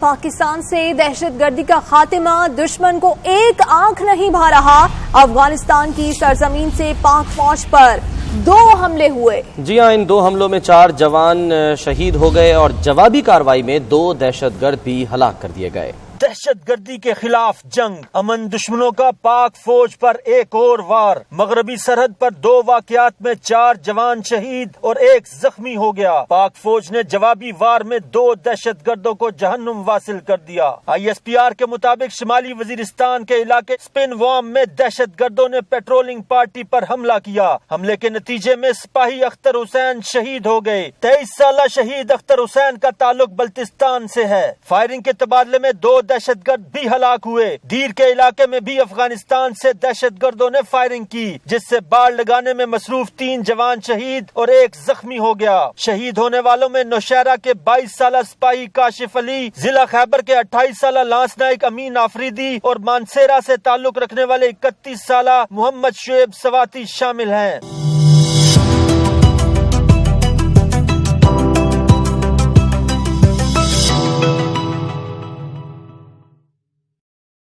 پاکستان سے دہشت گردی کا خاتمہ، دشمن کو ایک آنکھ نہیں بھا رہا۔ افغانستان کی سرزمین سے پاک فوج پر 2 حملے ہوئے۔ جی ہاں، ان 2 حملوں میں 4 جوان شہید ہو گئے اور جوابی کارروائی میں 2 دہشت گرد بھی ہلاک کر دیے گئے۔ دہشت گردی کے خلاف جنگ، امن دشمنوں کا پاک فوج پر ایک اور وار۔ مغربی سرحد پر 2 واقعات میں 4 جوان شہید اور 1 زخمی ہو گیا۔ پاک فوج نے جوابی وار میں 2 دہشت گردوں کو جہنم واصل کر دیا۔ ISPR کے مطابق شمالی وزیرستان کے علاقے سپن وام میں دہشت گردوں نے پیٹرولنگ پارٹی پر حملہ کیا۔ حملے کے نتیجے میں سپاہی اختر حسین شہید ہو گئے۔ 23 سالہ شہید اختر حسین کا تعلق بلتستان سے ہے۔ فائرنگ کے تبادلے میں 2 دہشت گرد بھی ہلاک ہوئے۔ دیر کے علاقے میں بھی افغانستان سے دہشت گردوں نے فائرنگ کی، جس سے باڑ لگانے میں مصروف 3 جوان شہید اور 1 زخمی ہو گیا۔ شہید ہونے والوں میں نوشہرہ کے 22 سالہ سپاہی کاشف علی، ضلع خیبر کے 28 سالہ لانس نائک امین آفریدی اور مانسیرہ سے تعلق رکھنے والے 31 سالہ محمد شعیب سواتی شامل ہیں۔